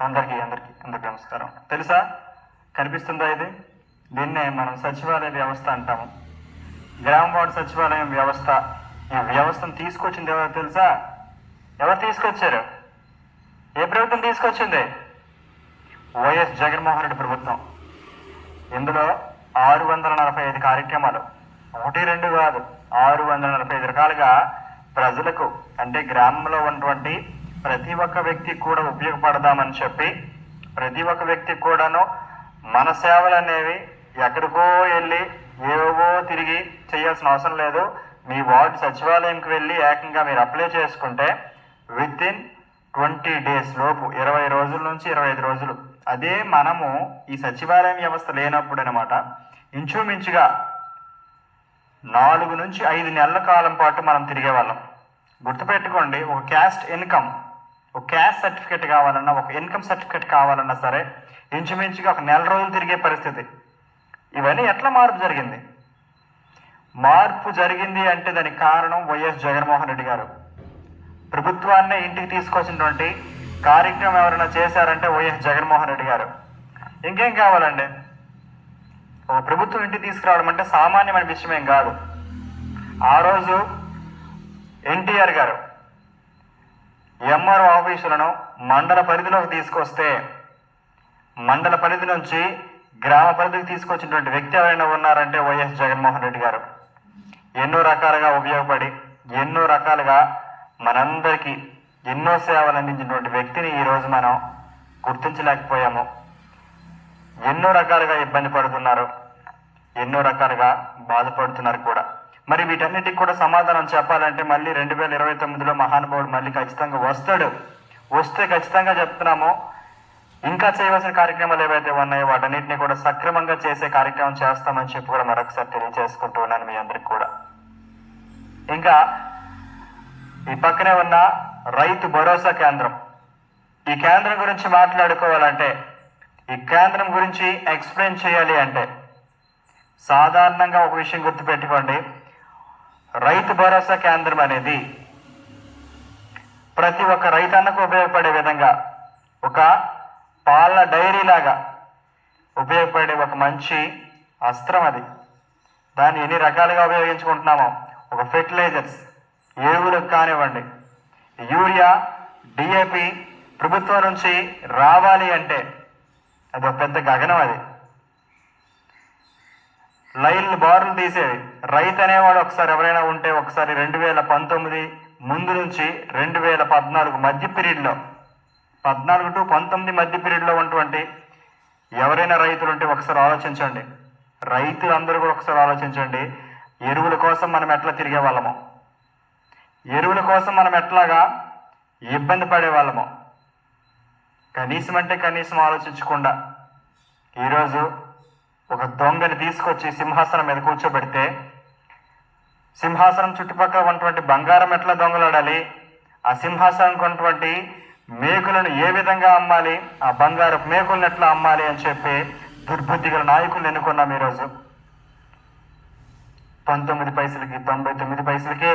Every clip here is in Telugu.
అందరికీ నమస్కారం. తెలుసా, కనిపిస్తుందా ఇది? దీన్నే మనం సచివాలయ వ్యవస్థ అంటాము. గ్రామ వార్డు సచివాలయం వ్యవస్థ. ఈ వ్యవస్థను తీసుకొచ్చింది ఎవరు తెలుసా? ఎవరు తీసుకొచ్చారు? ఏ ప్రభుత్వం తీసుకొచ్చింది? వైఎస్ జగన్మోహన్ రెడ్డి ప్రభుత్వం. ఇందులో 645 కార్యక్రమాలు, 1-2 కాదు, 645 రకాలుగా ప్రజలకు, అంటే గ్రామంలో ఉన్నటువంటి ప్రతి ఒక్క వ్యక్తి కూడా ఉపయోగపడదామని చెప్పి, ప్రతి ఒక్క వ్యక్తి కూడాను మన సేవలు అనేవి ఎక్కడికో వెళ్ళి ఏవో తిరిగి చేయాల్సిన అవసరం లేదు. మీ వార్డు సచివాలయంకి వెళ్ళి ఏకంగా మీరు అప్లై చేసుకుంటే వితిన్ 20 days లోపు, 20 రోజుల నుంచి 25 రోజులు, అదే మనము ఈ సచివాలయం వ్యవస్థ లేనప్పుడు అనమాట, ఇంచుమించుగా 4 నుంచి 5 నెలల కాలం పాటు మనం తిరిగే వాళ్ళం. గుర్తుపెట్టుకోండి, ఒక క్యాస్ట్ ఇన్కమ్, ఒక క్యాస్ట్ సర్టిఫికేట్ కావాలన్నా, ఒక ఇన్కమ్ సర్టిఫికేట్ కావాలన్నా సరే ఇంచుమించుగా ఒక నెల రోజులు తిరిగే పరిస్థితి. ఇవన్నీ ఎట్లా మార్పు జరిగింది? మార్పు జరిగింది అంటే దానికి కారణం వైఎస్ జగన్మోహన్ రెడ్డి గారు. ప్రభుత్వాన్నే ఇంటికి తీసుకొచ్చినటువంటి కార్యక్రమం ఎవరైనా చేశారంటే వైఎస్ జగన్మోహన్ రెడ్డి గారు. ఇంకేం కావాలండి? ఒక ప్రభుత్వం ఇంటికి తీసుకురావడం అంటే సామాన్యమైన విషయమేం కాదు. ఆ రోజు ఎన్టీఆర్ గారు ఎంఆర్ఓ ఆఫీసులను మండల పరిధిలోకి తీసుకొస్తే, మండల పరిధి నుంచి గ్రామ పరిధికి తీసుకొచ్చినటువంటి వ్యక్తి ఎవరైనా ఉన్నారంటే వైఎస్ జగన్మోహన్ రెడ్డి గారు. ఎన్నో రకాలుగా ఉపయోగపడి, ఎన్నో రకాలుగా మనందరికీ ఎన్నో సేవలు అందించినటువంటి వ్యక్తిని ఈరోజు మనం గుర్తించలేకపోయాము. ఎన్నో రకాలుగా ఇబ్బంది పడుతున్నారు, ఎన్నో రకాలుగా బాధపడుతున్నారు కూడా. మరి వీటన్నిటికి కూడా సమాధానం చెప్పాలంటే మళ్ళీ 2029లో మహానుభావుడు మళ్ళీ ఖచ్చితంగా వస్తాడు. వస్తే ఖచ్చితంగా చెప్తున్నాము, ఇంకా చేయవలసిన కార్యక్రమాలు ఏవైతే ఉన్నాయో వాటన్నిటిని కూడా సక్రమంగా చేసే కార్యక్రమం చేస్తామని చెప్పి కూడా మరొకసారి తెలియజేసుకుంటూ ఉన్నాను మీ అందరికి కూడా. ఇంకా ఈ పక్కనే ఉన్న రైతు భరోసా కేంద్రం, ఈ కేంద్రం గురించి మాట్లాడుకోవాలంటే, ఈ కేంద్రం గురించి ఎక్స్ప్లెయిన్ చేయాలి అంటే సాధారణంగా ఒక విషయం గుర్తుపెట్టుకోండి, రైతు భరోసా కేంద్రం అనేది ప్రతి ఒక్క రైతన్నకు ఉపయోగపడే విధంగా, ఒక పాల డైరీ లాగా ఉపయోగపడే ఒక మంచి అస్త్రం అది. దాన్ని ఎన్ని రకాలుగా ఉపయోగించుకుంటున్నామో, ఒక ఫెర్టిలైజర్స్, ఎరువులకు కానివ్వండి, యూరియా, డిఏపి ప్రభుత్వం నుంచి రావాలి అంటే అది ఒక పెద్ద గగనం. అది లైన్లు బారులు తీసేవి. రైతు అనేవాడు ఒకసారి ఎవరైనా ఉంటే, ఒకసారి 2019 ముందు నుంచి 2014 మధ్య పీరియడ్లో, 14 to 19 మధ్య పీరియడ్లో ఉన్నటువంటి ఎవరైనా రైతులు ఉంటే ఒకసారి ఆలోచించండి. రైతులందరూ కూడా ఒకసారి ఆలోచించండి, ఎరువుల కోసం మనం ఎట్లా తిరిగే వాళ్ళమో, ఎరువుల కోసం మనం ఎట్లాగా ఇబ్బంది పడే వాళ్ళమో. కనీసం అంటే కనీసం ఆలోచించకుండా ఈరోజు ఒక దొంగని తీసుకొచ్చి సింహాసనం మీద కూర్చోబెడితే, సింహాసనం చుట్టుపక్కల ఉన్నటువంటి బంగారం ఎట్లా దొంగలాడాలి, ఆ సింహాసనం ఉన్నటువంటి మేకులను ఏ విధంగా అమ్మాలి, ఆ బంగారు మేకులను ఎట్లా అమ్మాలి అని చెప్పి దుర్బుద్ధి గల నాయకులను ఎన్నుకున్నాం. ఈరోజు 19 పైసలకి, 99 పైసలకే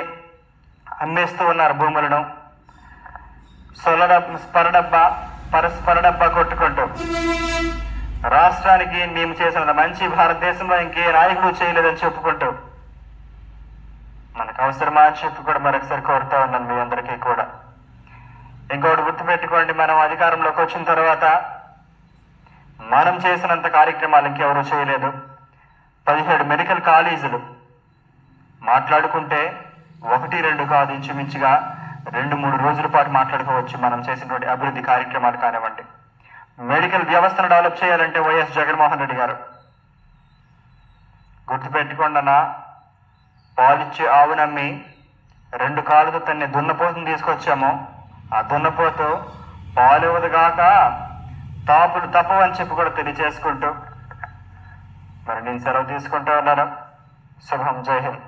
అమ్మేస్తూ ఉన్నారు భూములను. పరస్పర డబ్బా కొట్టుకుంటూ రాష్ట్రానికి మేము చేసిన మంచి భారతదేశంలో ఇంకే నాయకుడు చేయలేదని చెప్పుకుంటూ, మనకు అవసరమా అని చెప్పి కూడా మరొకసారి కోరుతా ఉన్నాను మీ అందరికీ కూడా. ఇంకోటి గుర్తుపెట్టుకోండి, మనం అధికారంలోకి వచ్చిన తర్వాత మనం చేసినంత కార్యక్రమాలు ఇంకెవరూ చేయలేదు. 17 మెడికల్ కాలేజీలు మాట్లాడుకుంటే 1-2 కాదు, ఇంచుమించుగా 2-3 రోజుల పాటు మాట్లాడుకోవచ్చు మనం చేసినటువంటి అభివృద్ధి కార్యక్రమాలు కానివ్వండి. మెడికల్ వ్యవస్థను డెవలప్ చేయాలంటే వైఎస్ జగన్మోహన్ రెడ్డి గారు. గుర్తుపెట్టుకోండి అన్న, పాలిచ్చే ఆవు నమ్మి 2 కాళ్ళతో తన్ని దున్నపోతుని తీసుకొచ్చాము. ఆ దున్నపోతు పాలు ఇవ్వదుగాక తాపులు తప్పవని చెప్పి కూడా తెలియజేసుకుంటూ మరి నేను సెలవు తీసుకుంటూ ఉన్నాను. శుభం. జై హింద్.